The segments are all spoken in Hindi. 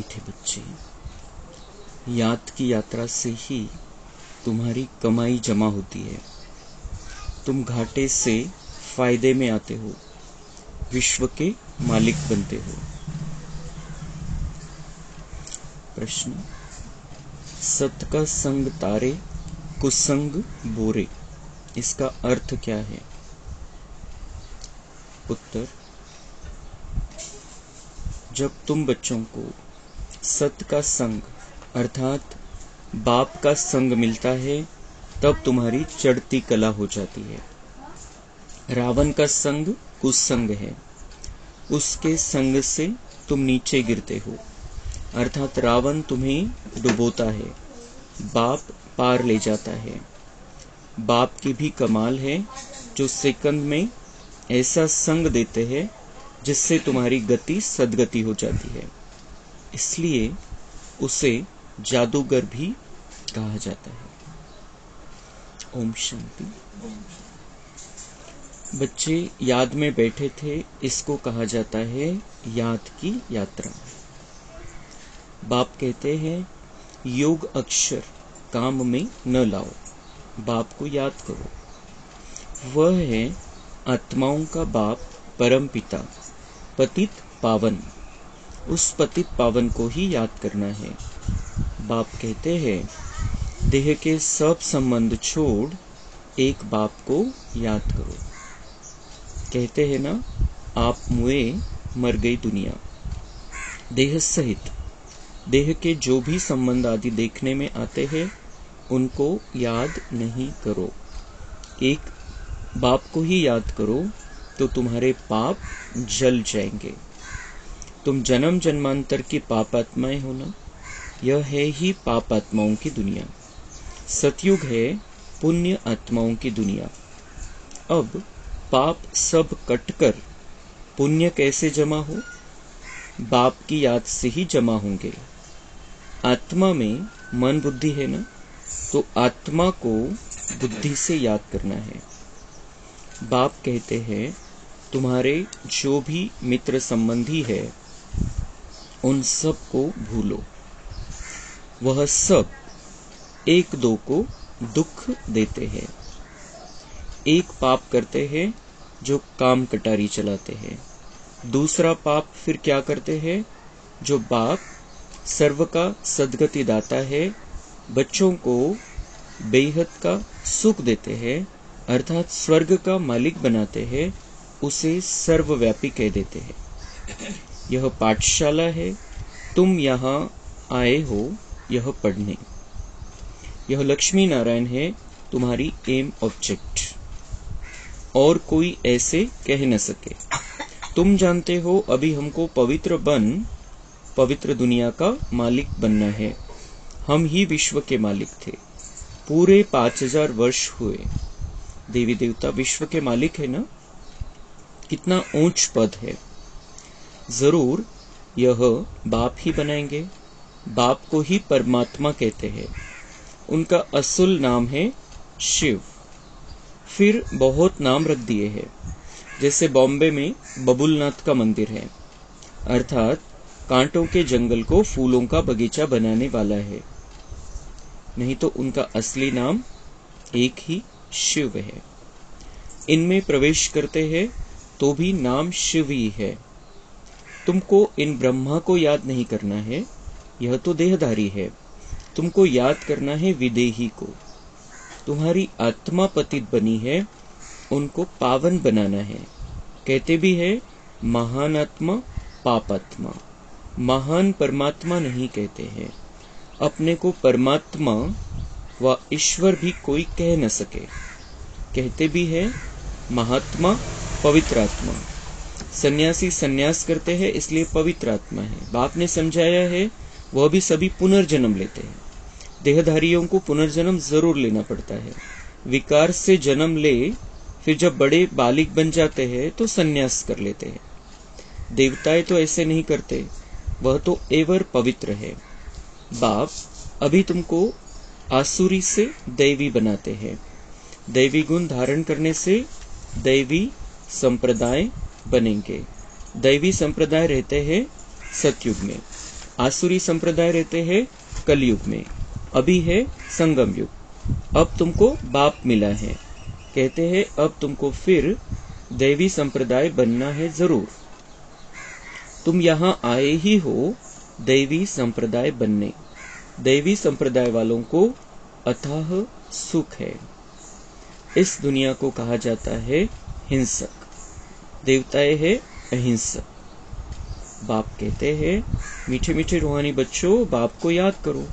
मीठे बच्चे, याद की यात्रा से ही तुम्हारी कमाई जमा होती है। तुम घाटे से फायदे में आते हो, विश्व के मालिक बनते हो। प्रश्न, सत का संग तारे, कुसंग बोरे, इसका अर्थ क्या है? उत्तर, जब तुम बच्चों को सत का संग अर्थात बाप का संग मिलता है, तब तुम्हारी चढ़ती कला हो जाती है। रावण का संग कुसंग है, उसके संग से तुम नीचे गिरते हो, अर्थात रावण तुम्हें डुबोता है, बाप पार ले जाता है। बाप की भी कमाल है, जो सेकंड में ऐसा संग देते हैं जिससे तुम्हारी गति सदगति हो जाती है, इसलिए उसे जादूगर भी कहा जाता है। ओम शांति। बच्चे याद में बैठे थे, इसको कहा जाता है याद की यात्रा। बाप कहते हैं योग अक्षर काम में न लाओ, बाप को याद करो। वह है आत्माओं का बाप, परम पिता, पतित पावन। उस पतित पावन को ही याद करना है। बाप कहते हैं देह के सब संबंध छोड़ एक बाप को याद करो। कहते हैं ना, आप मुए मर गई दुनिया। देह सहित देह के जो भी संबंध आदि देखने में आते हैं, उनको याद नहीं करो। एक बाप को ही याद करो तो तुम्हारे पाप जल जाएंगे। तुम जन्म जन्मांतर की पापात्माएं हो ना, यह है ही पाप आत्माओं की दुनिया। सतयुग है पुण्य आत्माओं की दुनिया। अब पाप सब कटकर पुण्य कैसे जमा हो? बाप की याद से ही जमा होंगे। आत्मा में मन बुद्धि है ना, तो आत्मा को बुद्धि से याद करना है। बाप कहते हैं तुम्हारे जो भी मित्र संबंधी है, उन सब को भूलो। वह सब एक दो को दुख देते हैं। एक पाप करते हैं जो काम कटारी चलाते हैं। दूसरा पाप फिर क्या करते हैं? जो बाप सर्व का सद्गति दाता है, बच्चों को बेहद का सुख देते हैं, अर्थात स्वर्ग का मालिक बनाते हैं, उसे सर्वव्यापी कह देते हैं। यह पाठशाला है, तुम यहाँ आए हो यह पढ़ने। यह लक्ष्मी नारायण है, तुम्हारी एम ऑब्जेक्ट। और कोई ऐसे कह न सके। तुम जानते हो अभी हमको पवित्र दुनिया का मालिक बनना है। हम ही विश्व के मालिक थे। पूरे 5000 वर्ष हुए। देवी देवता विश्व के मालिक है ना, कितना ऊंच पद है। जरूर यह बाप ही बनाएंगे। बाप को ही परमात्मा कहते हैं। उनका असुल नाम है शिव। फिर बहुत नाम रख दिए हैं। जैसे बॉम्बे में बबुलनाथ का मंदिर है, अर्थात कांटों के जंगल को फूलों का बगीचा बनाने वाला है। नहीं तो उनका असली नाम एक ही शिव है। इनमें प्रवेश करते हैं तो भी नाम शिव ही है। तुमको इन ब्रह्मा को याद नहीं करना है, यह तो देहधारी है। तुमको याद करना है विदेही को। तुम्हारी आत्मा पतित बनी है, उनको पावन बनाना है। कहते भी है महान आत्मा पापात्मा। महान परमात्मा नहीं कहते हैं। अपने को परमात्मा व ईश्वर भी कोई कह न सके। कहते भी है महात्मा पवित्र आत्मा। सन्यासी सन्यास करते हैं इसलिए पवित्र आत्मा है। बाप ने समझाया है वह भी सभी पुनर्जन्म लेते हैं। देहधारियों को पुनर्जन्म जरूर लेना पड़ता है। विकार से जन्म ले, फिर जब बड़े बालिक बन जाते हैं तो सन्यास कर लेते हैं। देवताएं तो ऐसे नहीं करते, वह तो एवर पवित्र है। बाप अभी तुमको आसुरी से दैवी बनाते हैं। दैवी गुण धारण करने से दैवी संप्रदाय बनेंगे। दैवी संप्रदाय रहते हैं सतयुग में। आसुरी संप्रदाय रहते हैं कलयुग में, अभी है संगम युग। अब तुमको बाप मिला है, कहते हैं अब तुमको फिर दैवी संप्रदाय बनना है जरूर। तुम यहाँ आए ही हो दैवी संप्रदाय बनने। दैवी संप्रदाय वालों को अथाह सुख है। इस दुनिया को कहा जाता है हिंसक, देवताएं है अहिंसक। बाप कहते हैं मीठे मीठे रूहानी बच्चों, बाप को याद करो।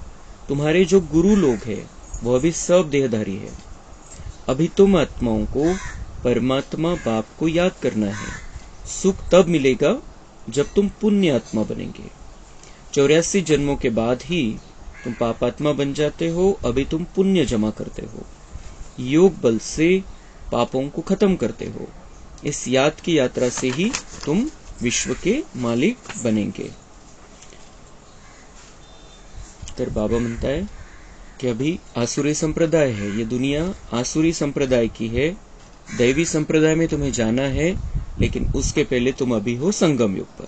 तुम्हारे जो गुरु लोग हैं वह भी सब देहधारी है। अभी तुम आत्माओं को परमात्मा बाप को याद करना है। सुख तब मिलेगा जब तुम पुण्य आत्मा बनेंगे। 84 जन्मों के बाद ही तुम पापात्मा बन जाते हो। अभी तुम पुण्य जमा करते हो, योग बल से पापों को खत्म करते हो। इस याद की यात्रा से ही तुम विश्व के मालिक बनेंगे। तर बाबा म्हणता है कि अभी आसुरी संप्रदाय है, ये दुनिया आसुरी संप्रदाय की है। दैवी संप्रदाय में तुम्हें जाना है, लेकिन उसके पहले तुम अभी हो संगम युग पर।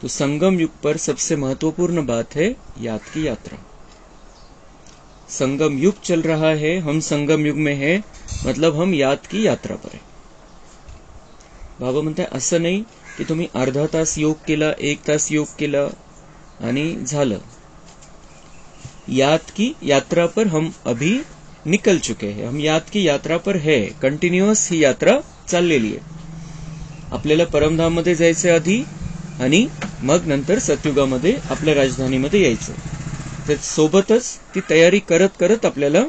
तो संगम युग पर सबसे महत्वपूर्ण बात है याद की यात्रा। संगम युग चल रहा है, हम संगम युग में हैं, मतलब हम याद की यात्रा पर है। बाबा म्हणताय असं नाही की तुम्ही अर्धा तास योग केला, 1 तास योग केला आणि झालं। याद की यात्रा पर हम अभी निकल चुके हैं, हम याद की यात्रा पर है। कंटिन्युअस ही यात्रा चाललेली आहे। आपल्याला परमधाममध्ये जायचं आधी आणि मग नंतर सतयुगामध्ये आपल्या राजधानीमध्ये यायचं। तर सोबतच ती तयारी करत करत आपल्याला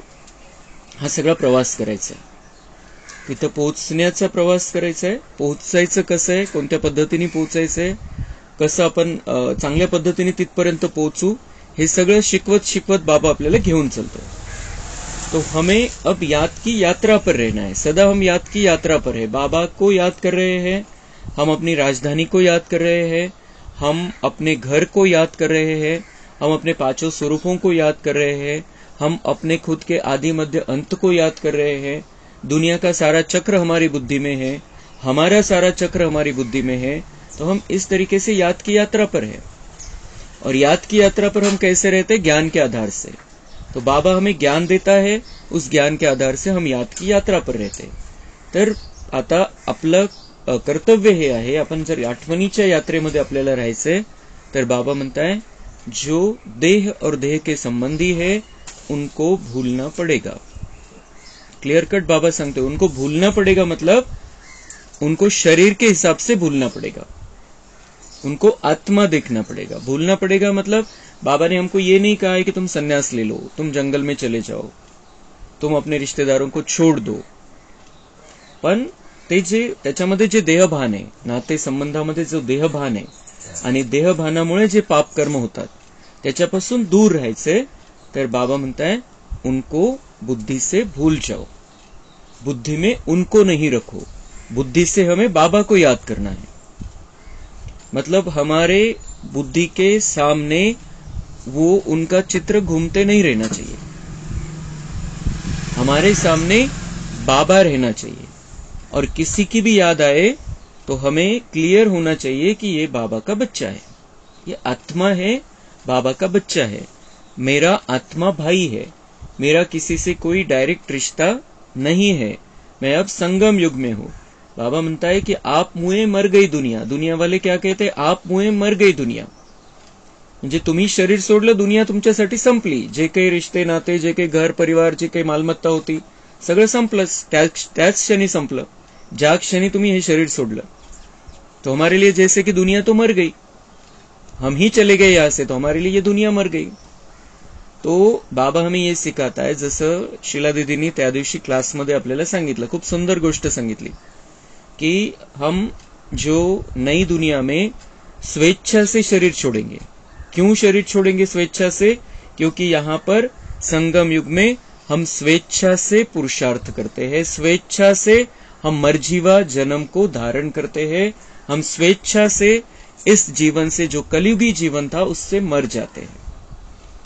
हा सगळा प्रवास करायचा आहे। तिथं पोहोचण्याचा प्रवास करायचा आहे। पोहोचायचं कसं आहे, कोणत्या पद्धतीने पोहोचायचंय, कसं आपण चांगल्या पद्धतीने तिथपर्यंत पोहोचू, हे सगळं शिकवत शिकवत बाबा आपल्याला घेऊन चलतो। तो हमें अब याद की यात्रा पर रहना है। सदा हम याद की यात्रा पर है। बाबा को याद कर रहे हैं, हम अपनी राजधानी को याद कर रहे हैं, हम अपने घर को याद कर रहे हैं, हम अपने 5 स्वरूपों को याद कर रहे हैं, हम अपने खुद के आदि मध्य अंत को याद कर रहे हैं। दुनिया का सारा चक्र हमारी बुद्धि में है, हमारा सारा चक्र हमारी बुद्धि में है। तो हम इस तरीके से याद की यात्रा पर है। और याद की यात्रा पर हम कैसे रहते हैं? ज्ञान के आधार से। तो बाबा हमें ज्ञान देता है, उस ज्ञान के आधार से हम याद की यात्रा पर रहते। तर आता आपलं कर्तव्य हे आहे, आपण जर आठवणीच्या यात्रेमध्ये आपल्याला राहायचंय, तर बाबा म्हणताय जो देह और देह के संबंधी है उनको भूलना पड़ेगा। क्लियर कट बाबा सांगते उनको भूलना पड़ेगा, मतलब उनको शरीर के हिसाब से भूलना पड़ेगा, उनको आत्मा देखना पड़ेगा। भूलना पड़ेगा मतलब बाबा ने हमको ये नहीं कहा है कि तुम सन्यास ले लो, तुम जंगल में चले जाओ, तुम अपने रिश्तेदारों को छोड़ दो। पण ते जे त्याच्यामध्ये जे देहभान आहे, नाते संबंधामध्ये जो देहभान आहे आणि देहभानामुळे जे पाप कर्म होतात त्याच्यापासून दूर राहायचे। तर बाबा म्हणताय उनको बुद्धि से भूल जाओ, बुद्धि में उनको नहीं रखो। बुद्धि से हमें बाबा को याद करना है, मतलब हमारे बुद्धि के सामने वो उनका चित्र घूमते नहीं रहना चाहिए, हमारे सामने बाबा रहना चाहिए। और किसी की भी याद आए तो हमें क्लियर होना चाहिए कि ये बाबा का बच्चा है, ये आत्मा है, बाबा का बच्चा है, मेरा आत्मा भाई है, मेरा किसी से कोई डायरेक्ट रिश्ता नहीं है, मैं अब संगम युग में हूं। बाबा म्हणता है कि आप मुए मर गई दुनिया। दुनिया वाले क्या कहते हैं? आप मुए मर गई दुनिया, म्हणजे तुम्ही शरीर सोडलं, दुनिया तुमच्यासाठी संपली। जे काही रिश्ते नाते, जे काही घर परिवार, जे काही मालमत्ता होती सगळं संपलंच, त्याच क्षणी संपलं ज्या क्षणी तुम्ही हे शरीर सोडलं। तो हमारे लिए जैसे कि दुनिया तो मर गई, हम ही चले गए यहां से, तो हमारे लिए ये दुनिया मर गई। तो बाबा हमें ये सिखाता है, जसं शिला दीदींनी त्या दिवशी क्लासमध्ये आपल्याला सांगितलं, खूप सुंदर गोष्ट सांगितली कि हम जो नई दुनिया में स्वेच्छा से शरीर छोड़ेंगे। क्यों शरीर छोड़ेंगे स्वेच्छा से? क्योंकि यहाँ पर संगम युग में हम स्वेच्छा से पुरुषार्थ करते हैं, स्वेच्छा से हम मरजीवा जन्म को धारण करते हैं, हम स्वेच्छा से इस जीवन से, जो कलयुगी जीवन था, उससे मर जाते हैं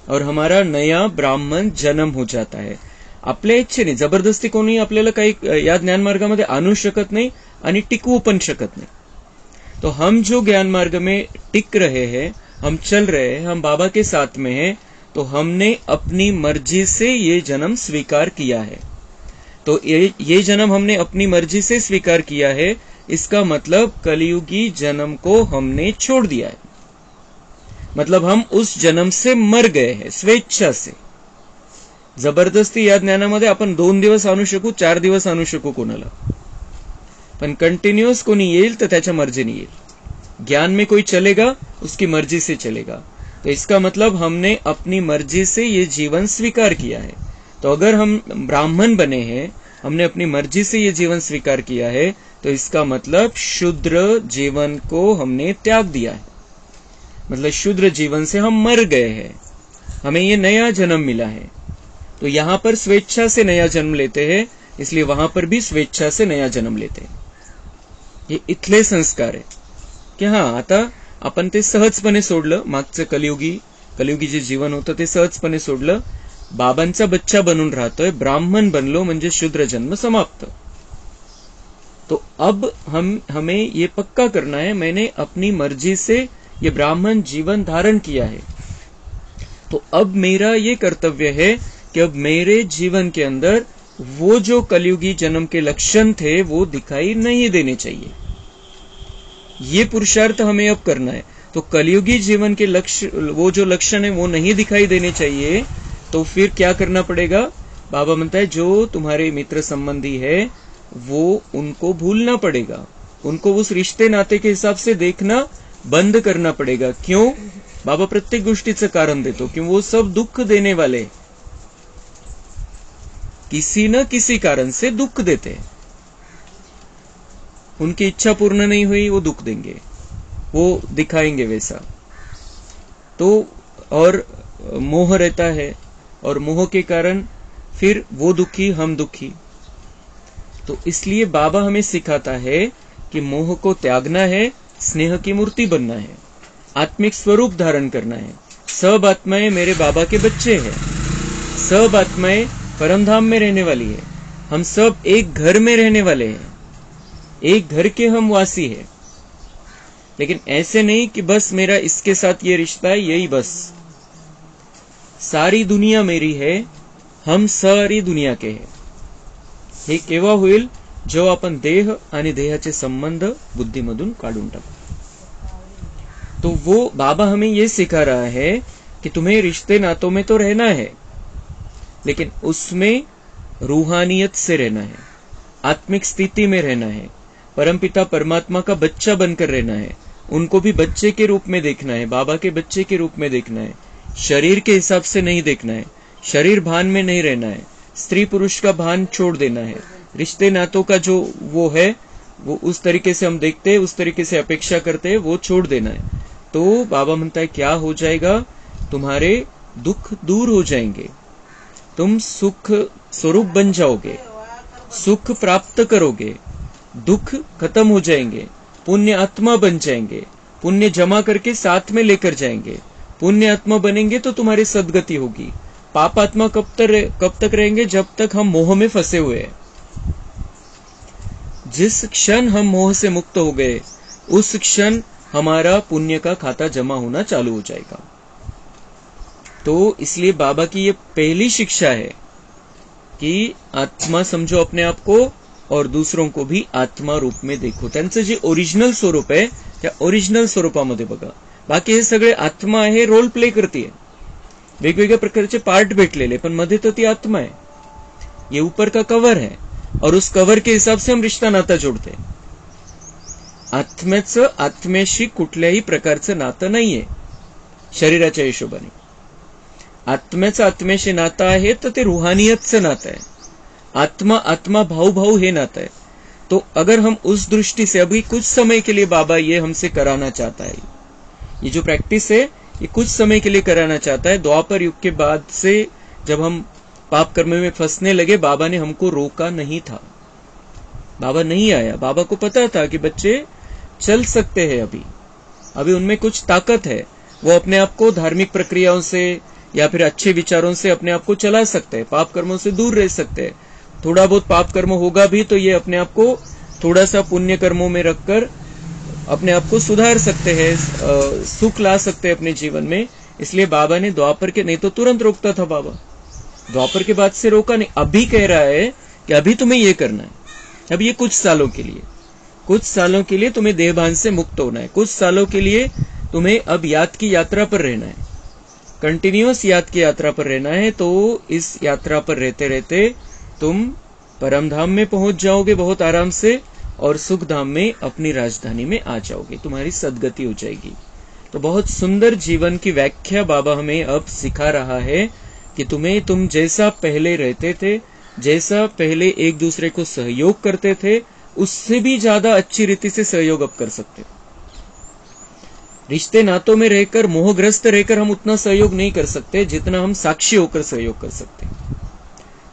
और हमारा नया ब्राह्मण जन्म हो जाता है। आपल्या इच्छेने, जबरदस्ती कोणी आपल्याला काही या ज्ञान मार्गामध्ये आणू शकत नाही आणि टिकवू पण शकत नाही। तो हम जो ज्ञान मार्ग में टिक रहे हैं, हम चल रहे हैं, हम बाबा के साथ में हैं, तो हमने अपनी मर्जी से ये जन्म स्वीकार किया है। तो ये जन्म हमने अपनी मर्जी से स्वीकार किया है, इसका मतलब कलियुगी जन्म को हमने छोड़ दिया है। मतलब हम उस जन्म से मर गए हैं स्वेच्छा से। जबरदस्ती या ज्ञानामध्ये आपण 2 दिवस आणू शकू, 4 दिवस आणू शकू कोणाला, पण कंटिन्यूअस कोणी येईल तर त्याच्या मर्जीने येईल। ज्ञान में कोई चलेगा, उसकी मर्जी से चलेगा। तो इसका मतलब हमने अपनी मर्जी से ये जीवन स्वीकार किया है। तो अगर हम ब्राह्मण बने हैं, हमने अपनी मर्जी से ये जीवन स्वीकार किया है, तो इसका मतलब शूद्र जीवन को हमने त्याग दिया है। मतलब शूद्र जीवन से हम मर गए हैं, हमें ये नया जन्म मिला है। तो यहां पर स्वेच्छा से नया जन्म लेते हैं, इसलिए वहां पर भी स्वेच्छा से नया जन्म लेते हैं। हे इथले संस्कार आहे की हा आता आपण ते सहजपणे सोडलं, मागचं कलियुगी जे जीवन होतं ते सहजपणे सोडलं, बाबांचा बच्चा बनून राहतोय, ब्राह्मण बनलो म्हणजे शूद्र जन्म समाप्त। तो अब हमें ये पक्का करना है, मैंने अपनी मर्जी से ये ब्राह्मण जीवन धारण किया है, तो अब मेरा ये कर्तव्य है कि अब मेरे जीवन के अंदर वो जो कलियुगी जन्म के लक्षण थे वो दिखाई नहीं देने चाहिए। ये पुरुषार्थ हमें अब करना है। तो कलियुगी जीवन के लक्ष्य, वो जो लक्षण है वो नहीं दिखाई देने चाहिए, तो फिर क्या करना पड़ेगा? बाबा म्हणता है जो तुम्हारे मित्र संबंधी है वो उनको भूलना पड़ेगा, उनको उस रिश्ते नाते के हिसाब से देखना बंद करना पड़ेगा। क्यों? बाबा प्रत्येक गोष्टीचं कारण देतो कि वो सब दुख देने वाले, किसी न किसी कारण से दुख देते हैं। उनकी इच्छा पूर्ण नहीं हुई, वो दुख देंगे, वो दिखाएंगे वैसा। तो और मोह रहता है, और मोह के कारण फिर वो दुखी, हम दुखी। तो इसलिए बाबा हमें सिखाता है कि मोह को त्यागना है, स्नेह की मूर्ति बनना है, आत्मिक स्वरूप धारण करना है। सब आत्माएं मेरे बाबा के बच्चे हैं, सब आत्माएं परमधाम में रहने वाली है, हम सब एक घर में रहने वाले हैं, एक घर के हम वासी हैं। लेकिन ऐसे नहीं कि बस मेरा इसके साथ ये रिश्ता है, यही बस। सारी दुनिया मेरी है, हम सारी दुनिया के हैं। हे केव्हा होईल? जो आपण देह आणि देहाचे संबंध बुद्धीमधून काढून टाकू। तो वो बाबा हमें ये सिखा रहा है कि तुम्हें रिश्ते नातों में तो रहना है, लेकिन उसमें रूहानियत से रहना है, आत्मिक स्थिति में रहना है, परमपिता परमात्मा का बच्चा बनकर रहना है, उनको भी बच्चे के रूप में देखना है, बाबा के बच्चे के रूप में देखना है, शरीर के हिसाब से नहीं देखना है, शरीर भान में नहीं रहना है, स्त्री पुरुष का भान छोड़ देना है, रिश्ते नातों का जो वो है वो उस तरीके से हम देखते हैं, उस तरीके से अपेक्षा करते हैं, वो छोड़ देना है। तो बाबा म्हणता है क्या हो जाएगा? तुम्हारे दुख दूर हो जाएंगे, तुम सुख स्वरूप बन जाओगे, सुख प्राप्त करोगे, दुख खत्म हो जाएंगे, पुण्य आत्मा बन जाएंगे, पुण्य जमा करके साथ में लेकर जाएंगे। पुण्य आत्मा बनेंगे तो तुम्हारी सदगति होगी। पाप आत्मा कब तक रहेंगे? जब तक हम मोह में फंसे हुए हैं। जिस क्षण हम मोह से मुक्त हो गए, उस क्षण हमारा पुण्य का खाता जमा होना चालू हो जाएगा। तो इसलिए बाबा की ये पहली शिक्षा है कि आत्मा समझो अपने आप को, और दूसरों को भी आत्मा रूप में देखो। त्यांचं जे ओरिजिनल स्वरूप आहे त्या ओरिजिनल स्वरूपामध्ये बघा। बाकी हे सगळे आत्मा आहे, रोल प्ले करते, वेगवेगळ्या प्रकारचे पार्ट भेटलेले, पण मध्ये तो ती आत्मा है। ये ऊपर का कवर है, और उस कवर के हिसाब से हम रिश्ता नाता जोडते। आत्म्याचं आत्म्याशी कुठल्याही प्रकारचं नातं नाहीये शरीराच्या हिशोबाने। आत्म्याचं आत्म्याशी नातं आहे तर ते रूहानियतचं नातं आहे। आत्मा आत्मा भाऊ भाऊ हे नाता है। तो अगर हम उस दृष्टि से अभी कुछ समय के लिए बाबा ये हमसे कराना चाहता है, ये जो प्रैक्टिस है ये कुछ समय के लिए कराना चाहता है। द्वापर युग के बाद से जब हम पाप कर्म में फंसने लगे, बाबा ने हमको रोका नहीं था, बाबा नहीं आया। बाबा को पता था कि बच्चे चल सकते हैं, अभी उनमें कुछ ताकत है, वो अपने आप को धार्मिक प्रक्रियाओं से या फिर अच्छे विचारों से अपने आप को चला सकते हैं, पाप कर्मों से दूर रह सकते हैं। थोड़ा बहुत पाप कर्म होगा भी तो ये अपने आप को थोड़ा सा पुण्य कर्मों में रखकर अपने आप को सुधार सकते हैं, सुख ला सकते हैं अपने जीवन में। इसलिए बाबा ने द्वापर के, नहीं तो तुरंत रोकता था बाबा, द्वापर के बाद से रोका नहीं। अभी कह रहा है कि अभी तुम्हें ये करना है, अब ये कुछ सालों के लिए तुम्हें देहभान से मुक्त होना है, कुछ सालों के लिए तुम्हें अब याद की यात्रा पर रहना है, कंटिन्यूअस याद की यात्रा पर रहना है। तो इस यात्रा पर रहते रहते तुम परम धाम में पहुंच जाओगे बहुत आराम से, और सुख धाम में अपनी राजधानी में आ जाओगे, तुम्हारी सदगति हो जाएगी। तो बहुत सुंदर जीवन की व्याख्या बाबा हमें अब सिखा रहा है कि तुम जैसा पहले रहते थे, जैसा पहले एक दूसरे को सहयोग करते थे, उससे भी ज्यादा अच्छी रीति से सहयोग अब कर सकते हो। रिश्ते नातों में रहकर, मोहग्रस्त रहकर हम उतना सहयोग नहीं कर सकते जितना हम साक्षी होकर सहयोग कर सकते हैं।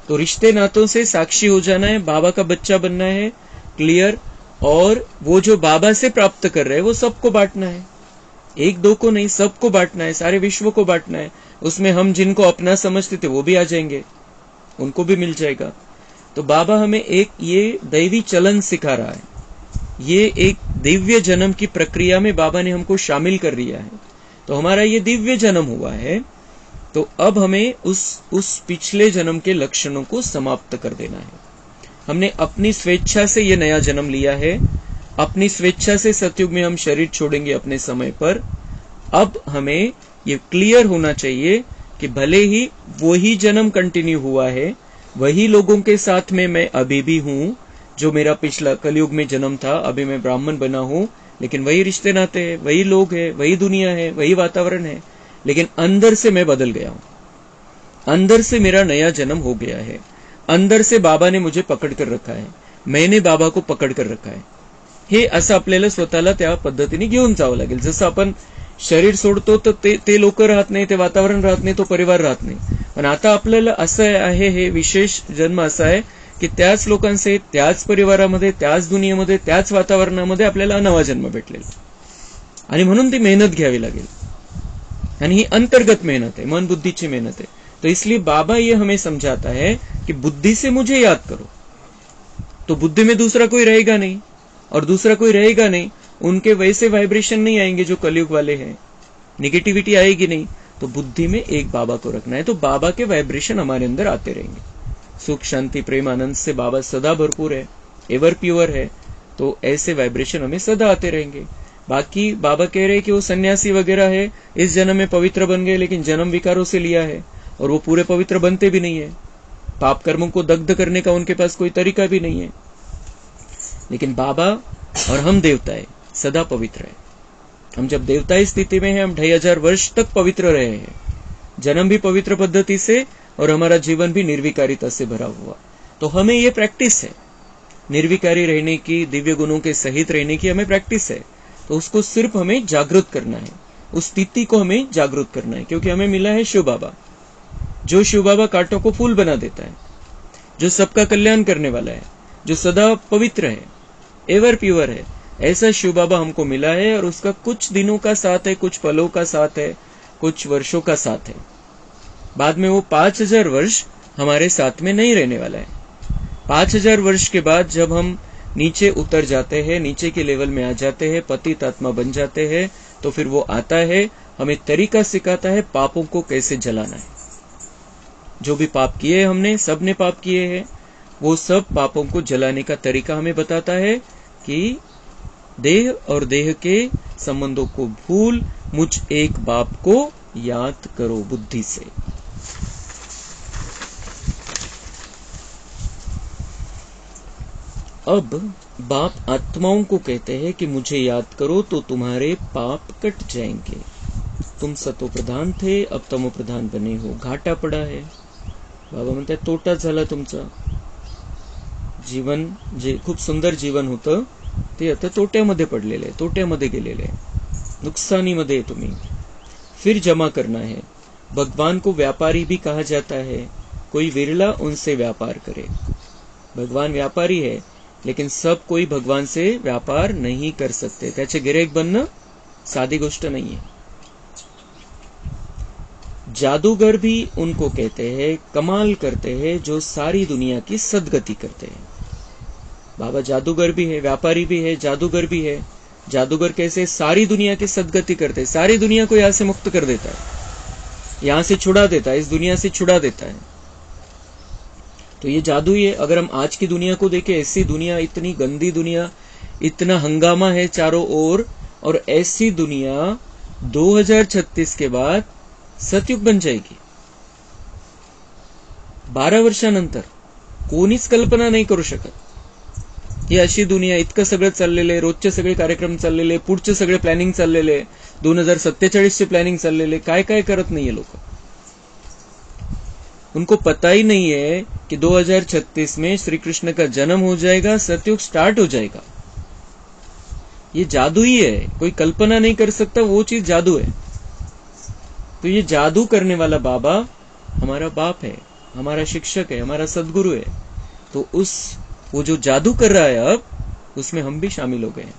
तो रिश्ते नातों से साक्षी हो जाना है, बाबा का बच्चा बनना है, क्लियर। और वो जो बाबा से प्राप्त कर रहे हैं वो सबको बांटना है, एक दो को नहीं, सबको बांटना है, सारे विश्व को बांटना है। उसमें हम जिनको अपना समझते थे वो भी आ जाएंगे, उनको भी मिल जाएगा। तो बाबा हमें एक ये दैवी चलन सिखा रहा है, ये एक दिव्य जन्म की प्रक्रिया में बाबा ने हमको शामिल कर लिया है। तो हमारा ये दिव्य जन्म हुआ है, तो अब हमें उस पिछले जन्म के लक्षणों को समाप्त कर देना है। हमने अपनी स्वेच्छा से ये नया जन्म लिया है, अपनी स्वेच्छा से सतयुग में हम शरीर छोड़ेंगे अपने समय पर। अब हमें ये क्लियर होना चाहिए कि भले ही वही जन्म कंटिन्यू हुआ है, वही लोगों के साथ में मैं अभी भी हूं, जो मेरा पिछला कलयुग में जन्म था, अभी मैं ब्राह्मण बना हूं, लेकिन वही रिश्ते नाते हैं, वही लोग हैं, वही दुनिया है, वही वातावरण है, लेकिन अंदर से मैं बदल गया हूं, अंदर से मेरा नया जन्म हो गया है, अंदर से बाबा ने मुझे पकड कर रखा है, मैंने बाबा को पकड कर रखा आहे। हे असं आपल्याला स्वतःला त्या पद्धतीने घेऊन जावं लागेल। जसं आपण शरीर सोडतो तर ते लोक राहत नाही, ते वातावरण राहत नाही, तो परिवार राहत नाही, पण आता आपल्याला असं आहे, हे विशेष जन्म असा आहे की त्याच लोकांचे, त्याच परिवारामध्ये, त्याच दुनियेमध्ये, त्याच वातावरणामध्ये आपल्याला नवा जन्म भेटलेला, आणि म्हणून ती मेहनत घ्यावी लागेल, आणि ही अंतर्गत मेहनत है, मन बुद्धि की मेहनत है। तो इसलिए बाबा ये हमें समझाता है कि बुद्धि से मुझे याद करो, तो बुद्धि में दूसरा कोई रहेगा नहीं, और दूसरा कोई रहेगा नहीं, उनके वैसे वाइब्रेशन नहीं आएंगे जो कलयुग वाले हैं, निगेटिविटी आएगी नहीं। तो बुद्धि में एक बाबा को रखना है, तो बाबा के वाइब्रेशन हमारे अंदर आते रहेंगे। सुख शांति प्रेम आनंद से बाबा सदा भरपूर है, एवर प्योर है, तो ऐसे वाइब्रेशन हमें सदा आते रहेंगे। बाकी बाबा कह रहे हैं कि वो सन्यासी वगैरह है, इस जन्म में पवित्र बन गए, लेकिन जन्म विकारों से लिया है, और वो पूरे पवित्र बनते भी नहीं है, पाप कर्मों को दग्ध करने का उनके पास कोई तरीका भी नहीं है। लेकिन बाबा और हम देवता है, सदा पवित्र है। हम जब देवताई स्थिति में है, हम 2500 वर्ष तक पवित्र रहे हैं, जन्म भी पवित्र पद्धति से, और हमारा जीवन भी निर्विकारिता से भरा हुआ। तो हमें ये प्रैक्टिस है, निर्विकारी रहने की, दिव्य गुणों के सहित रहने की हमें प्रैक्टिस है। तो उसको सिर्फ हमें जागृत करना है, उस स्थिति को हमें जागृत करना है, क्योंकि हमें मिला है शिव बाबा, जो शिव बाबा कांटों को फूल बना देता है, जो सबका कल्याण करने वाला है, जो सदा पवित्र है, एवर प्योर है, ऐसा शिव बाबा हमको मिला है। और उसका कुछ दिनों का साथ है, कुछ पलों का साथ है, कुछ वर्षों का साथ है, बाद में वो 5000 वर्ष हमारे साथ में नहीं रहने वाला है। 5000 वर्ष के बाद जब हम नीचे उतर जाते हैं, नीचे के लेवल में आ जाते हैं, पतित आत्मा बन जाते हैं, तो फिर वो आता है, हमें तरीका सिखाता है पापों को कैसे जलाना है। जो भी पाप किए हमने, सब ने पाप किए हैं, वो सब पापों को जलाने का तरीका हमें बताता है कि देह और देह के संबंधों को भूल, मुझ एक बाप को याद करो बुद्धि से। अब बाप आत्माओं को कहते हैं कि मुझे याद करो तो तुम्हारे पाप कट जाएंगे। तुम सतो प्रधान थे, अब तमो प्रधान बने हो, घाटा पड़ा है। बाबा म्हणतात तोटा झाला तुमचा, जीवन जे खूप सुंदर जीवन होतं ते आता तोट्यामध्ये पडलेले आहे, तोट्यामध्ये गेलेले आहे, नुकसानीमध्ये आहे तुम्ही। फिर जमा करना है। भगवान को व्यापारी भी कहा जाता है, कोई विरला उनसे व्यापार करे। भगवान व्यापारी है, लेकिन सब कोई भगवान से व्यापार नहीं कर सकते, त्याचे गिराईक बनणं साधी गोष्ट नहीं है। जादूगर भी उनको कहते हैं, कमाल करते हैं, जो सारी दुनिया की सदगति करते हैं। बाबा जादूगर भी है, व्यापारी भी है, जादूगर भी है, जादूगर कैसे सारी दुनिया की सदगति करते, सारी दुनिया को यहां से मुक्त कर देता है, यहां से छुड़ा देता है, इस दुनिया से छुड़ा देता है। तो ये जादू ही है। अगर हम आज की दुनिया को देखें, ऐसी दुनिया, इतनी गंदी दुनिया, इतना हंगामा है चारों ओर, और ऐसी दुनिया 2036 के बाद सतयुग बन जाएगी। 12 वर्षानंतर कोणीच कल्पना नाही करू शकत. ही अशी दुनिया, इतकं सगळं चाललेलं आहे, रोजचे सगळे कार्यक्रम चाललेले, पुढचे सगळे प्लॅनिंग चाललेले, 2047चे प्लॅनिंग चाललेले, काय काय करत नाहीये लोक. उनको पता ही नहीं है कि 2036 में श्री कृष्ण का जन्म हो जाएगा, सतयुग स्टार्ट हो जाएगा. ये जादू ही है, कोई कल्पना नहीं कर सकता, वो चीज जादू है. तो ये जादू करने वाला बाबा हमारा बाप है, हमारा शिक्षक है, हमारा सदगुरु है. तो वो जो जादू कर रहा है अब, उसमें हम भी शामिल हो गए हैं.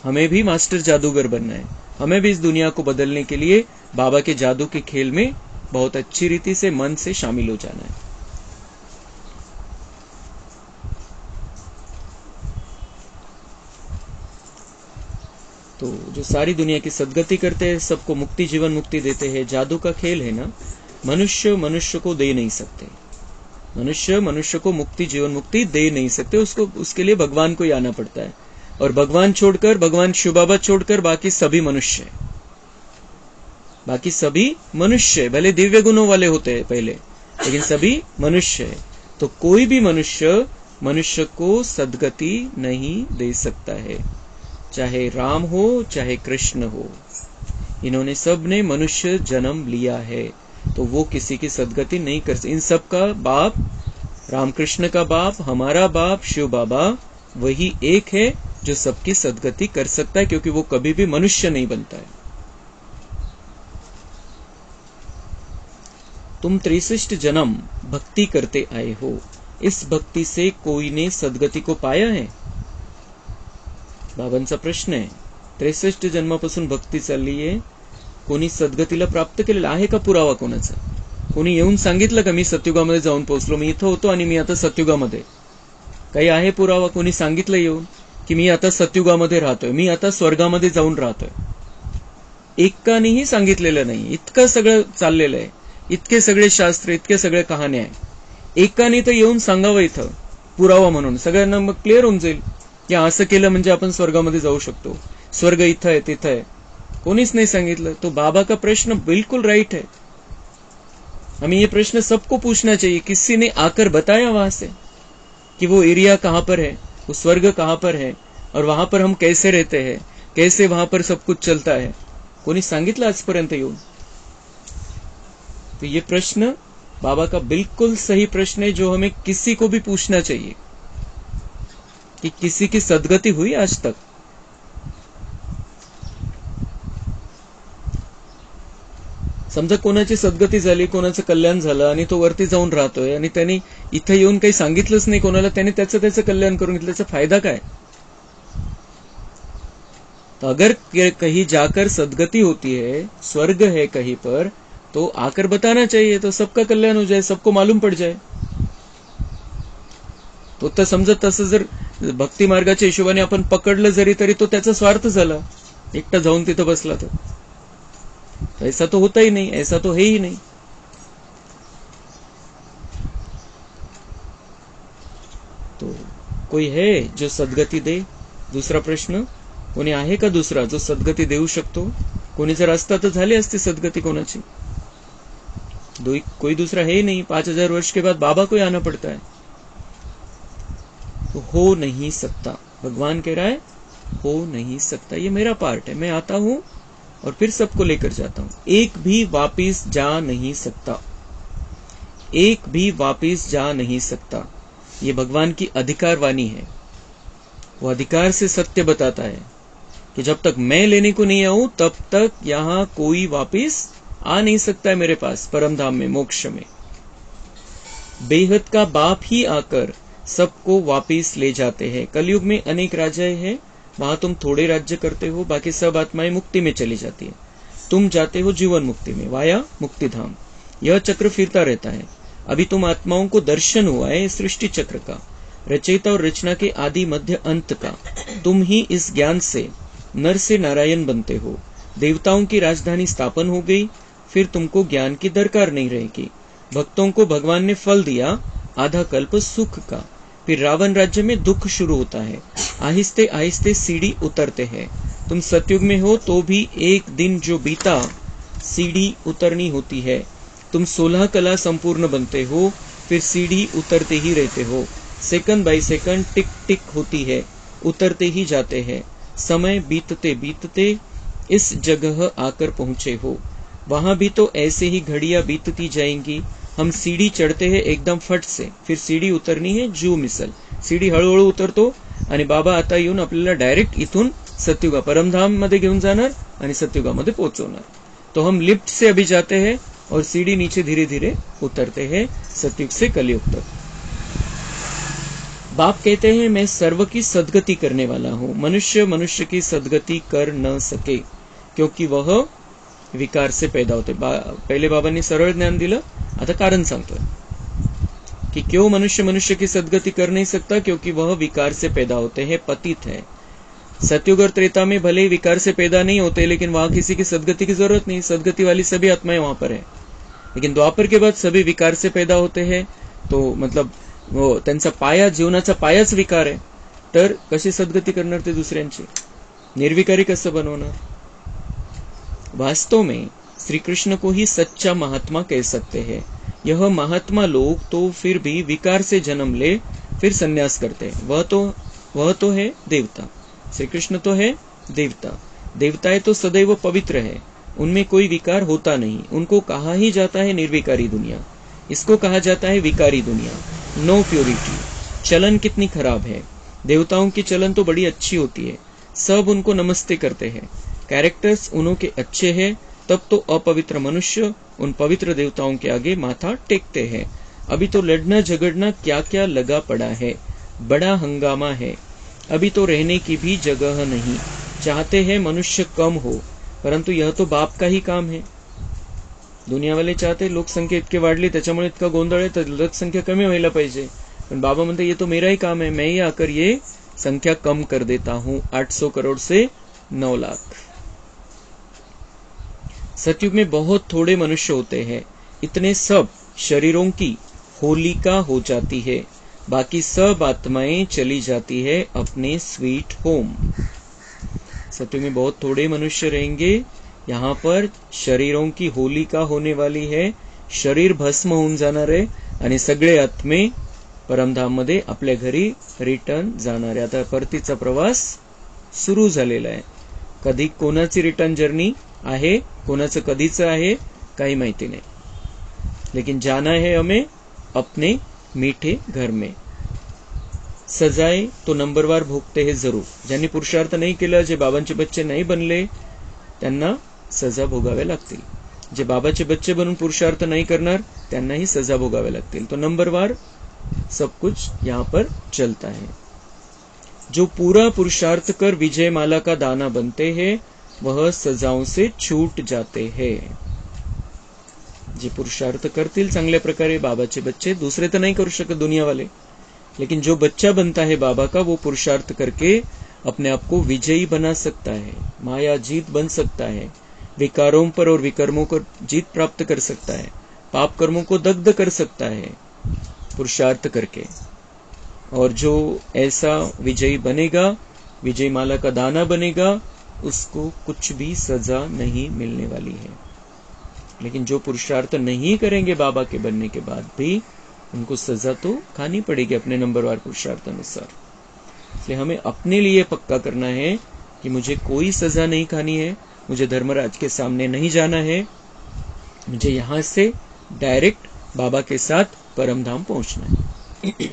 हमें भी मास्टर जादूगर बनना है. हमें भी इस दुनिया को बदलने के लिए बाबा के जादू के खेल में बहुत अच्छी रीति से मन से शामिल हो जाना है. तो जो सारी दुनिया की सदगति करते हैं, सबको मुक्ति, जीवन मुक्ति देते हैं, जादू का खेल है ना. मनुष्य मनुष्य को दे नहीं सकते, मनुष्य मनुष्य को मुक्ति, जीवन मुक्ति दे नहीं सकते. उसके लिए भगवान को ही आना पड़ता है. और भगवान छोड़कर, भगवान शिव बाबा छोड़कर बाकी सभी मनुष्य है. बाकी सभी मनुष्य, भले दिव्य गुणों वाले होते हैं पहले, लेकिन सभी मनुष्य है. तो कोई भी मनुष्य को सदगति नहीं दे सकता है, चाहे राम हो चाहे कृष्ण हो. इन्होंने सब ने मनुष्य जन्म लिया है, तो वो किसी की सदगति नहीं कर सकते. इन सब का बाप, रामकृष्ण का बाप, हमारा बाप शिव बाबा, वही एक है जो सबकी सदगति कर सकता है, क्योंकि वो कभी भी मनुष्य नहीं बनता है. तुम 63 जन्म भक्ति करते आए हो, इस भक्ति से कोई ने सदगती को पाया है? बाबांचा प्रश्न आहे. 63 जन्मापासून भक्ती चालली आहे, कोणी सदगतीला प्राप्त केलेला आहे का? पुरावा कोणाचा? कोणी येऊन सांगितलं का मी सतयुगामध्ये जाऊन पोहोचलो, मी इथं होतो आणि मी आता सतयुगामध्ये? काही आहे पुरावा? कोणी सांगितलं येऊन की मी आता सतयुगामध्ये राहतोय, मी आता स्वर्गामध्ये जाऊन राहतोय? एकानेही सांगितलेलं नाही. इतकं सगळं चाललेलं आहे, इतके सगळे शास्त्र, इतके सगळे कहाण्या आहे. एकाने तर येऊन सांगावं इथं पुरावा म्हणून, सगळ्यांना मग क्लिअर होऊन जाईल की असं केलं म्हणजे आपण स्वर्गामध्ये जाऊ शकतो, स्वर्ग इथं आहे तिथं आहे. कोणीच नहीं सांगितलं. तो बाबा का प्रश्न बिल्कुल राइट है. हमें ये प्रश्न सबको पूछना चाहिए. किसी ने आकर बताया वहां से कि वो एरिया कहां पर है, वो स्वर्ग कहां पर है, और वहां पर हम कैसे रहते हैं, कैसे वहां पर सब कुछ चलता है? कोणी सांगितलं आजपर्यंत येऊन? तो ये प्रश्न बाबा का बिल्कुल सही प्रश्न है, जो हमें किसी को भी पूछना चाहिए कि किसी की सदगति हुई आज तक? समजा कोणाची सदगती झाली, कोणाचं कल्याण झालं आणि तो वरती जाऊन राहतोय, आणि त्यांनी इथे येऊन काही सांगितलंच नाही कोणाला, त्याने त्याचं कल्याण करून घेतल्याचा फायदा काय? तो अगर कहीं जाकर सदगति होती है, स्वर्ग है कहीं पर, तो आकर बताना चाहिए, तो सबका कल्याण हो जाए, सबको मालूम पड़ जाए. तो तर समजत तसं जर भक्ती मार्गाच्या हिशोबाने आपण पकडलं जरी, तरी तो त्याचा स्वार्थ झाला, एकटा जाऊन तिथं बसला. तो ऐसा तो होता ही नहीं, ऐसा तो है ही नहीं. तो कोई है जो सदगती दे? दूसरा प्रश्न, कोणी आहे का दुसरा जो सदगती देऊ शकतो? कोणी जर असता तर झाली असती सदगती कोणाची. कोई दूसरा है ही नहीं. 5000 वर्ष के बाद बाबा को ही आना पड़ता है. तो हो नहीं सकता. भगवान कह रहा है हो नहीं सकता. ये मेरा पार्ट है, मैं आता हूं और फिर सबको लेकर जाता हूं. एक भी वापिस जा नहीं सकता, एक भी वापिस जा नहीं सकता. ये भगवान की अधिकार वाणी है. वो अधिकार से सत्य बताता है कि जब तक मैं लेने को नहीं आऊं, तब तक यहां कोई वापिस आ नहीं सकता है मेरे पास, परम धाम में, मोक्ष में. बेहद का बाप ही आकर सबको वापिस ले जाते हैं. कलयुग में अनेक राजाएं हैं, वहां तुम थोड़े राज्य करते हो, बाकी सब आत्माएं मुक्ति में चली जाती है. तुम जाते हो जीवन मुक्ति में, वाया मुक्ति धाम. यह चक्र फिरता रहता है. अभी तुम आत्माओं को दर्शन हुआ है सृष्टि चक्र का, रचयिता और रचना के आदि मध्य अंत का. तुम ही इस ज्ञान से नर से नारायण बनते हो, देवताओं की राजधानी स्थापन हो गई, फिर तुमको ज्ञान की दरकार नहीं रहेगी। भक्तों को भगवान ने फल दिया, आधा कल्प सुख का, फिर रावण राज्य में दुख शुरू होता है, आहिस्ते आहिस्ते सीढ़ी उतरते हैं। तुम सतयुग में हो तो भी एक दिन जो बीता सीढ़ी उतरनी होती है। तुम 16 कला संपूर्ण बनते हो, फिर सीढ़ी उतरते ही रहते हो। सेकंड बाय सेकंड टिक टिक होती है, उतरते ही जाते हैं। समय बीतते बीतते इस जगह आकर पहुंचे हो। वहां भी तो ऐसे ही घड़ियां बीतती जाएंगी। हम सीढ़ी चढते हैं एकदम फट से, फिर सीढ़ी उतरनी है जू मिसल। सीढ़ी हळूहळू उतरतो आणि बाबा आता येऊन आपल्याला डायरेक्ट इथून सतयुगा परमधाम मध्ये घेऊन जाणार आणि सतयुगामध्ये पोहोचवणार। तो हम लिफ्ट से अभी जाते हैं और सीढ़ी नीचे धीरे धीरे उतरते हैं सतयुग से कलयुग तक। बाप कहते हैं मैं सर्व की सद्गति करने वाला हूं। मनुष्य मनुष्य की सद्गति कर न सके क्योंकि वह विकार से पैदा होते। पहले बाबांनी सरळ ज्ञान दिलं, आता कारण सांगतोय कि क्यों मनुष्य मनुष्य की सद्गति कर नहीं सकता, क्योंकि वह विकार से पैदा होते हैं, पतित है। सतयुग और त्रेता में भले ही विकार से पैदा नहीं होते, लेकिन वहां किसी की सद्गति की जरूरत नहीं, सद्गति वाली सभी आत्माएं वहां पर है। लेकिन द्वापर के बाद सभी विकार से पैदा होते हैं, तो मतलब वो त्यांचा पाया, जीवनाचा पायाच विकार आहे, तर कशी सद्गती करणार ते दुसऱ्यांची? निर्विकारी कसं बनवणार? वास्तव में श्री कृष्ण को ही सच्चा महात्मा कह सकते हैं। यह महात्मा लोग तो फिर भी विकार से जन्म ले फिर संन्यास करते हैं। वह तो है देवता। श्री कृष्ण तो है देवता। देवताएं तो सदैव पवित्र है, उनमें कोई विकार होता नहीं। उनको कहा ही जाता है निर्विकारी दुनिया, इसको कहा जाता है विकारी दुनिया, नो प्योरिटी। चलन कितनी खराब है। देवताओं की चलन तो बड़ी अच्छी होती है, सब उनको नमस्ते करते हैं, कैरेक्टर्स उन्हों के अच्छे हैं, तब तो अपवित्र मनुष्य उन पवित्र देवताओं के आगे माथा टेकते हैं। अभी तो लड़ना झगड़ना क्या क्या लगा पड़ा है, बड़ा हंगामा है। अभी तो रहने की भी जगह नहीं। चाहते हैं मनुष्य कम हो, परंतु यह तो बाप का ही काम है। दुनिया वाले चाहते लोकसंख्या इतके वाढली त्याच्यामुळे इतका गोंधळ आहे, तर लोकसंख्या कमी व्हायला पाहिजे, पण बाबा म्हणते ये तो मेरा ही काम है, मैं ही आकर ये संख्या कम कर देता हूं, 800 करोड़ से 9 लाख। सतयुग में बहुत थोड़े मनुष्य होते हैं, इतने सब शरीरों की होलिका हो जाती है, बाकी सब आत्माएं चली जाती है अपने स्वीट होम। सतयुग में बहुत थोड़े मनुष्य रहेंगे, यहाँ पर शरीरों की होलिका होने वाली है, शरीर भस्म होऊन जाणार आहे आणि सगळे आत्मे परमधाम मध्ये आपल्या घरी रिटर्न जाणार आहे। आता परतीचा प्रवास सुरू झालेला आहे। कधी कोणाची रिटर्न जर्नी आहे, कोणाचं कधीचं आहे काही माहिती नाही, लेकिन जाना है हमें अपने मीठे घर में। सजाए तो नंबरवार भोगते हैं जरूर। ज्यांनी पुरुषार्थ नाही केला, जे बाबांचे बच्चे नाही बनले, त्यांना सजा भोगाव्या लागतील। जे बाबाचे बच्चे बनून पुरुषार्थ नहीं करणार, त्यांनाही सजा भोगाव्या लागतील। तो नंबरवार सब कुछ यहाँ पर चलता है। जो पूरा पुरुषार्थ कर विजय माला का दाना बनते हैं, वह सजाओं से छूट जाते हैं। जे पुरुषार्थ करतील चांगल्या प्रकारे बाबाचे बच्चे, दूसरे तो नहीं करू शकत दुनिया वाले, लेकिन जो बच्चा बनता है बाबा का, वो पुरुषार्थ करके अपने आप को विजयी बना सकता है, माया जीत बन सकता है, विकारों पर और विकर्मों को जीत प्राप्त कर सकता है, पाप कर्मों को दग्ध कर सकता है पुरुषार्थ करके। और जो ऐसा विजयी बनेगा, विजय माला का दाना बनेगा, उसको कुछ भी सजा नहीं मिलने वाली है। लेकिन जो पुरुषार्थ नहीं करेंगे बाबा के बनने के बाद भी, उनको सजा तो खानी पड़ेगी अपने नंबरवार पुरुषार्थ अनुसार। इसलिए हमें अपने लिए पक्का करना है कि मुझे कोई सजा नहीं खानी है, मुझे धर्मराज के सामने नहीं जाना है, मुझे यहां से डायरेक्ट बाबा के साथ परमधाम पहुंचना है।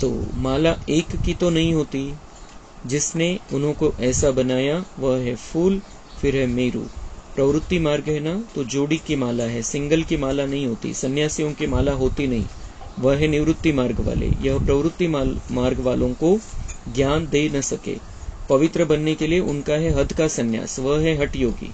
तो माला एक की तो नहीं होती, जिसने उनको ऐसा बनाया वह है फूल, फिर है मेरू। प्रवृत्ति मार्ग है ना, तो जोड़ी की माला है, सिंगल की माला नहीं होती, सन्यासियों की माला होती नहीं, वह है निवृत्ति मार्ग वाले। यह प्रवृत्ति मार्ग वालों को ज्ञान दे न सके, पवित्र बनने के लिए उनका है हद का सन्यास, वह है हठ योगी।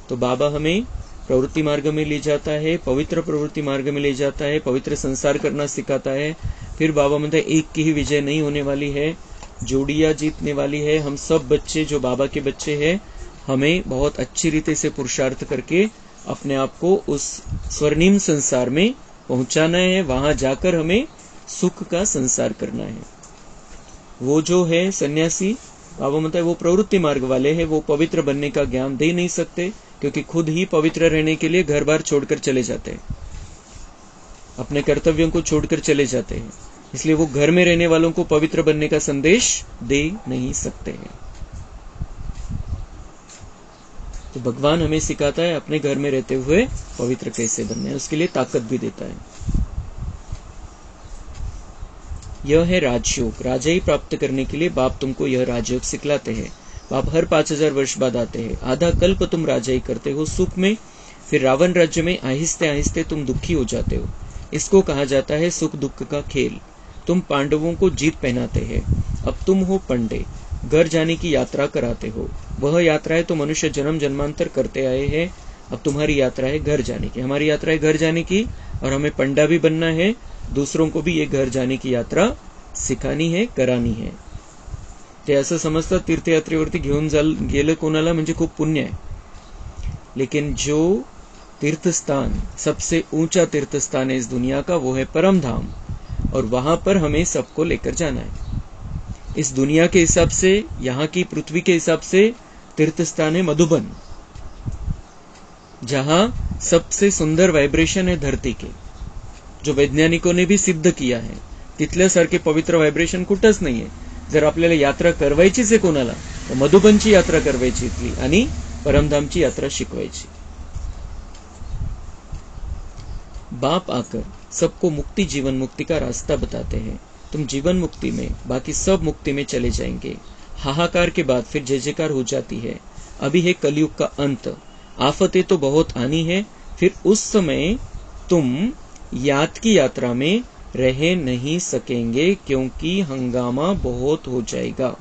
तो बाबा हमें प्रवृत्ति मार्ग में ले जाता है, पवित्र प्रवृत्ति मार्ग में ले जाता है, पवित्र संसार करना सिखाता है, फिर बाबा म्हणते एक की ही विजय नहीं होने वाली है, जोड़ियां जीतने वाली है। हम सब बच्चे जो बाबा के बच्चे हैं, हमें बहुत अच्छी रीति से पुरुषार्थ करके अपने आप को उस स्वर्णिम संसार में पहुंचाना है। वहां जाकर हमें सुख का संसार करना है। वो जो है सन्यासी, बाबा म्हणता है वो प्रवृत्ति मार्ग वाले हैं, वो पवित्र बनने का ज्ञान दे नहीं सकते, क्योंकि खुद ही पवित्र रहने के लिए घर बार छोड़कर चले जाते हैं, अपने कर्तव्यों को छोड़कर चले जाते हैं। इसलिए वो घर में रहने वालों को पवित्र बनने का संदेश दे नहीं सकते हैं। तो भगवान हमें सिखाता है अपने घर में रहते हुए पवित्र कैसे बनना है, उसके लिए ताकत भी देता है। यह है राजयोग। राजाई प्राप्त करने के लिए बाप तुमको यह राजयोग सिखलाते हैं। बाप हर 5000 वर्ष बाद आते हैं। आधा कल्प तुम राजाई करते हो सुख में, फिर रावण राज्य में आहिस्ते आहिस्ते तुम दुखी हो जाते हो। इसको कहा जाता है सुख दुख का खेल। तुम पांडवों को जीत पहनाते हैं। अब तुम हो पंडे, घर जाने की यात्रा कराते हो। वह यात्राएं तो मनुष्य जन्म जन्मांतर करते आए हैं। अब तुम्हारी यात्रा है घर जाने की। हमारी यात्रा है घर जाने की, और हमें पंडा भी बनना है। दूसरों को भी ये घर जाने की यात्रा सिखानी है, करानी है। ते असं समजतात तीर्थयात्रेवरती घेऊन गेलं कोणाला म्हणजे खूप पुण्य आहे, लेकिन जो तीर्थस्थान सबसे ऊंचा तीर्थस्थान है इस दुनिया का, वो है परम धाम, और वहां पर हमें सबको लेकर जाना है। इस दुनिया के हिसाब से, यहाँ की पृथ्वी के हिसाब से तीर्थस्थान है मधुबन, जहां सबसे सुंदर वाइब्रेशन है धरती के, जो वैज्ञानिकों ने भी सिद्ध किया है। तिथल्यासारखे पवित्र वाइब्रेशन कुठंच नाहीये। जर आपल्याला यात्रा करवायचीच आहे कोणाला, तर मधुबनची यात्रा करवायची इथली, आणि परमधामची यात्रा शिकवायची। बाप आकर सबको मुक्ति जीवन मुक्ति का रास्ता बताते हैं। तुम जीवन मुक्ति में, बाकी सब मुक्ति में चले जाएंगे। हाहाकार के बाद फिर जय जयकार हो जाती है। अभी है कलयुग का अंत, आफतें तो बहुत आनी है। फिर उस समय तुम याद की यात्रा में रह नहीं सकेंगे, क्योंकि हंगामा बहुत हो जाएगा।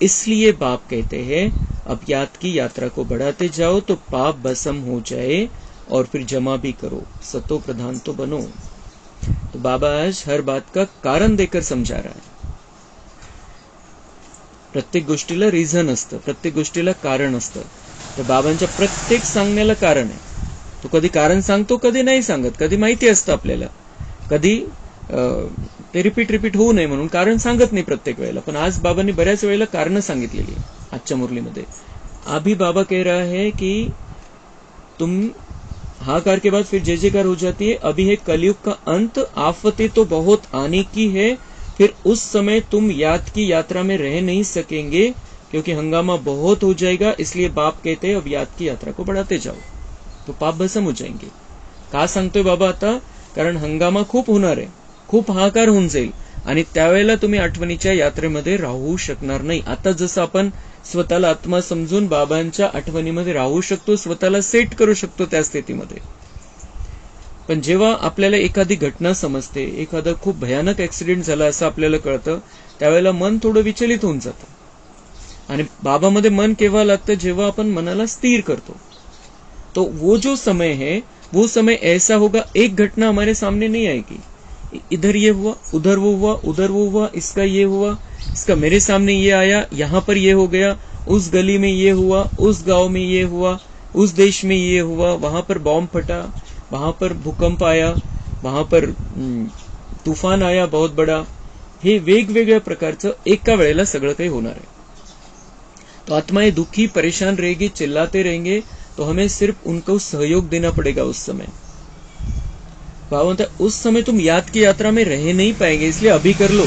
इसलिए बाप कहते हैं अब याद की यात्रा को बढ़ाते जाओ तो पाप भस्म हो जाए, और फिर जमा भी करो, सतो प्रधान तो बनो। तो बाबा आज हर बात का कारण देकर समझा रहा है। प्रत्येक गोष्टीला रिझन असतं, प्रत्येक गोष्टीला कारण असतं। तर बाबांच्या प्रत्येक सांगण्याला कारण आहे। तो कधी कारण सांगतो, कधी नाही सांगत, कधी माहिती असतं आपल्याला, कधी ते रिपीट होऊ नये म्हणून कारण सांगत नाही प्रत्येक वेळेला। पण आज बाबांनी बऱ्याच वेळेला कारण सांगितलेली आहे आजच्या मुरलीमध्ये। अभी बाबा कह रहा है कि तुम हाहाकार के बाद फिर जय जयकार हो जाती है। अभी है कलयुग का अंत, आफतें तो बहुत आने की है। फिर उस समय तुम याद की यात्रा में रह नहीं सकेंगे, क्योंकि हंगामा बहुत हो जाएगा। इसलिए बाप कहते हैं अब याद की यात्रा को बढ़ाते जाओ, तो पाप भस्म हो जाएंगे। का सांगतोय बाबा आता? कारण हंगामा खूप होणार आहे, खूप हाहाकार होऊन जाईल, आणि त्यावेळेला तुम्ही आठवणीच्या यात्रेमध्ये राहू शकणार नाही। आता जसं आपण स्वतःला आत्मा समजून बाबांच्या आठवणीमध्ये राहू शकतो, स्वतःला सेट करू शकतो त्या स्थितीमध्ये, पण जेव्हा आपल्याला एखादी घटना समजते, एखादा खूप भयानक ऍक्सिडेंट झाला असं आपल्याला कळतं, त्यावेळेला मन थोडं विचलित होऊन जातं। आणि बाबामध्ये मन केव्हा लागतं? जेव्हा आपण मनाला स्थिर करतो। तो वो जो समय है, वो समय ऐसा होगा, एक घटना हमारे सामने नहीं आएगी, इधर ये हुआ, उधर वो हुआ, उधर वो हुआ, इसका ये हुआ, इसका मेरे सामने ये आया, यहाँ पर ये हो गया, उस गली में ये हुआ, उस गांव में ये हुआ, उस देश में ये हुआ, वहां पर बॉम्ब फटा, वहां पर भूकंप आया, वहां पर तूफान आया बहुत बड़ा। हे वेगवेगळ्या प्रकारचं एका वेळेला सगळं काही होणार आहे। तो आत्माएं दुखी परेशान रहेगी, चिल्लाते रहेंगे, तो हमें सिर्फ उनको सहयोग देना पड़ेगा उस समय। भावंत उस समय तुम याद की यात्रा में रह नहीं पाएंगे, इसलिए अभी कर लो,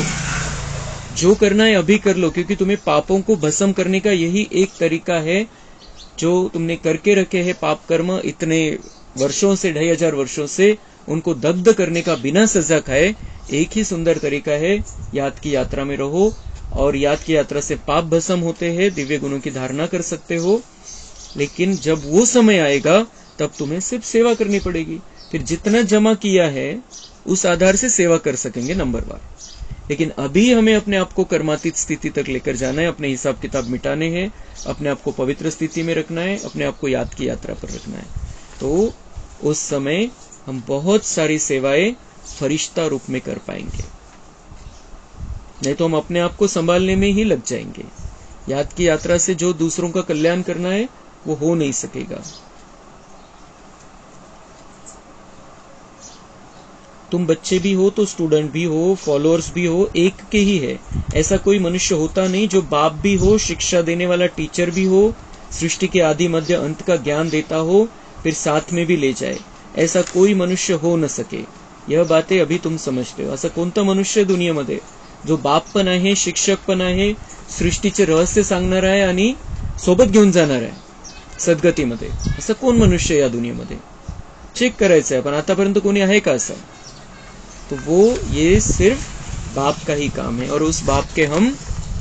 जो करना है अभी कर लो, क्योंकि तुम्हें पापों को भस्म करने का यही एक तरीका है। जो तुमने करके रखे हैं पाप कर्म इतने वर्षों से, 2500 वर्षों से, उनको दग्ध करने का बिना सजा खाए एक ही सुंदर तरीका है, याद की यात्रा में रहो। और याद की यात्रा से पाप भस्म होते हैं, दिव्य गुणों की धारणा कर सकते हो। लेकिन जब वो समय आएगा तब तुम्हें सिर्फ सेवा करनी पड़ेगी। फिर जितना जमा किया है उस आधार से सेवा कर सकेंगे नंबरवार। लेकिन अभी हमें अपने आप को कर्मातीत स्थिति तक लेकर जाना है, अपने हिसाब किताब मिटाने हैं, अपने आप को पवित्र स्थिति में रखना है, अपने आप को याद की यात्रा पर रखना है। तो उस समय हम बहुत सारी सेवाएं फरिश्ता रूप में कर पाएंगे, नहीं तो हम अपने आप को संभालने में ही लग जाएंगे। याद की यात्रा से जो दूसरों का कल्याण करना है वो हो नहीं सकेगा। तुम बच्चे भी हो तो स्टूडेंट भी हो, फॉलोअर्स भी हो, एक के ही है। ऐसा कोई मनुष्य होता नहीं जो बाप भी हो, शिक्षा देने वाला टीचर भी हो, सृष्टि के आदि मध्य अंत का ज्ञान देता हो, फिर साथ में भी ले जाए। ऐसा कोई मनुष्य हो न सके। यह बातें अभी तुम समजते हो। असं कोणतं मनुष्य दुनियेमध्ये जो बाप पण आहे, शिक्षक पण आहे, सृष्टीचे रहस्य सांगणार आहे आणि सोबत घेऊन जाणार आहे सद्गतीमध्ये? असं कोण मनुष्य या दुनियेमध्ये? चेक करायचं आहे, पण आतापर्यंत कोणी आहे का असं? तो वो ये सिर्फ बाप का ही काम है और उस बाप के हम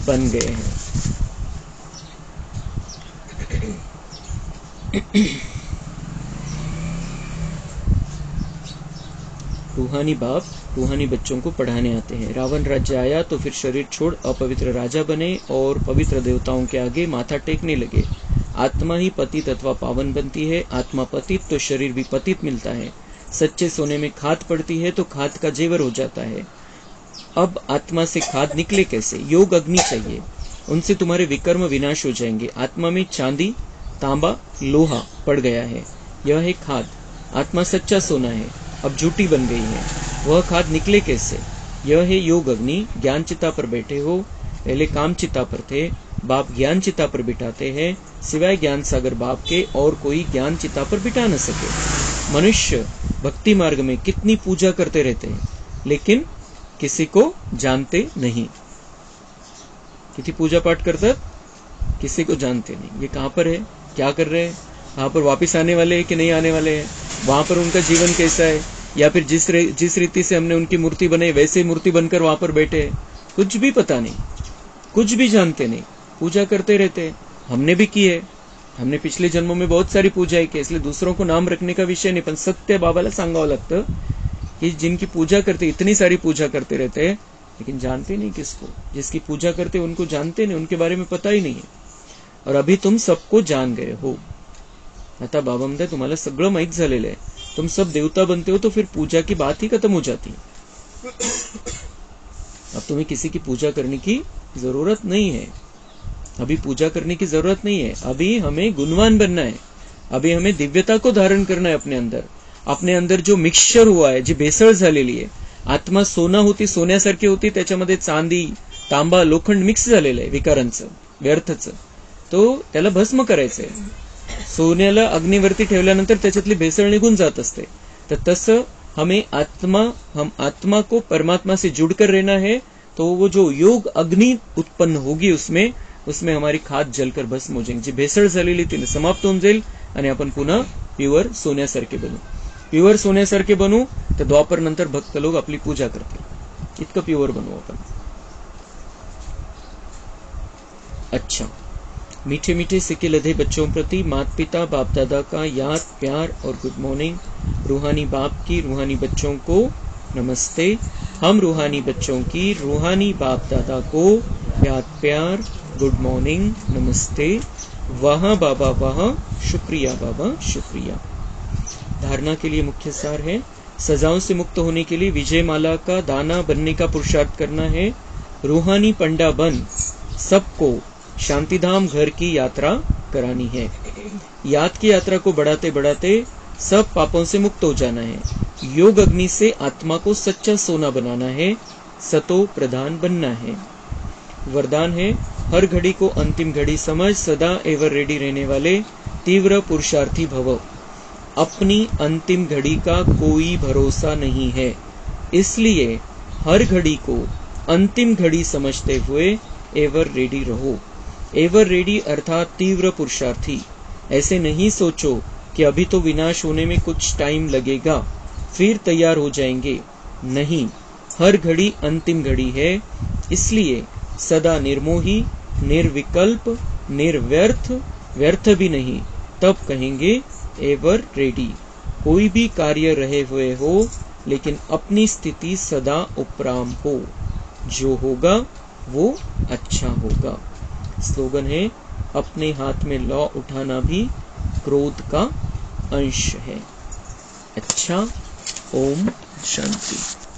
बन गए हैं। रूहानी बाप रूहानी बच्चों को पढ़ाने आते हैं। रावण राज्य आया तो फिर शरीर छोड़ अपवित्र राजा बने और पवित्र देवताओं के आगे माथा टेकने लगे। आत्मा ही पतित अथवा पावन बनती है। आत्मा पतित तो शरीर भी पतित मिलता है। सच्चे सोने में खाद पड़ती है तो खाद का जेवर हो जाता है। अब आत्मा से खाद निकले कैसे? योग अग्नि चाहिए, उनसे तुम्हारे विकर्म विनाश हो जाएंगे। आत्मा में चांदी, तांबा, लोहा पड़ गया है, यह है खाद। आत्मा सच्चा सोना है, अब झूठी बन गई है, वह खाद निकले कैसे? यह है योग अग्नि। ज्ञान चिता पर बैठे हो, पहले काम चिता पर थे, बाप ज्ञान चिता पर बिठाते हैं। सिवाय ज्ञान सागर बाप के और कोई ज्ञान चिता पर बिठा न सके। मनुष्य भक्ति मार्ग में कितनी पूजा करते रहते हैं, लेकिन किसी को जानते नहीं। कितनी पूजा पाठ करते, किसी को जानते नहीं। ये कहाँ पर है, क्या कर रहे हैं, वहां पर वापिस आने वाले हैं कि नहीं आने वाले हैं, वहां पर उनका जीवन कैसा है, या फिर जिस रीति से हमने उनकी मूर्ति बनाई वैसे मूर्ति बनकर वहां पर बैठे हैं। कुछ भी पता नहीं, कुछ भी जानते नहीं, पूजा करते रहते हैं। हमने भी की है, हमने पिछले जन्मों में बहुत सारी पूजाएं की, इसलिए दूसरों को नाम रखने का विषय नहीं, पण सत्य बाबाला सांगावं लागतं कि जिनकी पूजा करते, इतनी सारी पूजा करते रहते हैं, लेकिन जानते नहीं किसको। जिसकी पूजा करते उनको जानते नहीं, उनके बारे में पता ही नहीं है। और अभी तुम सबको जान गए हो। आता बाबा म्हणते तुम्हाला सगळं माहित झालेलं आहे, तुम सब देवता बनते हो, तो फिर पूजा की बात ही खत्म हो जाती। अब तुम्हें किसी की पूजा करने की जरूरत नहीं है। अभी पूजा करने की जरूरत नहीं है। अभी हमें गुणवान बनना है, अभी हमें दिव्यता को धारण करना है अपने अंदर। अपने अंदर जो मिक्सचर हुआ है, जी भेसळ झालेली आहे, आत्मा सोना होती, सोन्यासारखी होती, त्याच्यामध्ये चांदी, तांबा, लोखंड मिक्स झालेलं आहे विकारांचं, व्यर्थचं, तो त्याला भस्म करायचंय। सोन्याला अग्नीवरती ठेवल्यानंतर त्याच्यातली भेसळ निघून जात असते। तर तसं हमें हम आत्मा को परमात्मा से जुड़कर रहना है। तो वो जो योग अग्नि उत्पन्न होगी उसमें हमारी खाद जलकर भस्म हो जाएंगे। जी भेसळ झालेली ती समाप्त होऊन जाईल आणि आपण पुन्हा प्युअर सोन्यासारखे बनू। प्युअर सोन्यासारखे बनू तर द्वापर नंतर भक्त लोक आपली पूजा करतील। इतकं प्युअर बनू आपण। अच्छा, मीठे मीठे सिक्के लदे बच्चों प्रति माता पिता बाप दादा का याद, प्यार और गुड मॉर्निंग। रूहानी बाप की रूहानी बच्चों को नमस्ते। हम रूहानी बच्चों की रूहानी बाप दादा को याद, प्यार, गुड मॉर्निंग, नमस्ते। वहाँ बाबा वहाँ, शुक्रिया बाबा शुक्रिया। धारणा के लिए मुख्य सार है, सजाओं से मुक्त होने के लिए विजय माला का दाना बनने का पुरुषार्थ करना है। रूहानी पंडा बन सबको शांतिधाम घर की यात्रा करानी है। याद की यात्रा को बढ़ाते बढ़ाते सब पापों से मुक्त हो जाना है। योग अग्नि से आत्मा को सच्चा सोना बनाना है, सतो प्रधान बनना है। वरदान है, हर घड़ी को अंतिम घड़ी समझ सदा एवर रेडी रहने वाले तीव्र पुरुषार्थी भव। अपनी अंतिम घड़ी का कोई भरोसा नहीं है, इसलिए हर घड़ी को अंतिम घड़ी समझते हुए एवर रेडी रहो। एवर रेडी अर्थात तीव्र पुरुषार्थी। ऐसे नहीं सोचो कि अभी तो विनाश होने में कुछ टाइम लगेगा, फिर तैयार हो जाएंगे। नहीं, हर घड़ी अंतिम घड़ी है, इसलिए सदा निर्मोही, निर्विकल्प, निर्व्यर्थ, व्यर्थ भी नहीं, तब कहेंगे एवर रेडी। कोई भी कार्य रहे हुए हो, लेकिन अपनी स्थिति सदा उपराम हो। जो होगा वो अच्छा होगा। स्लोगन है, अपने हाथ में लौ उठाना भी क्रोध का अंश है। अच्छा, ओम शांति।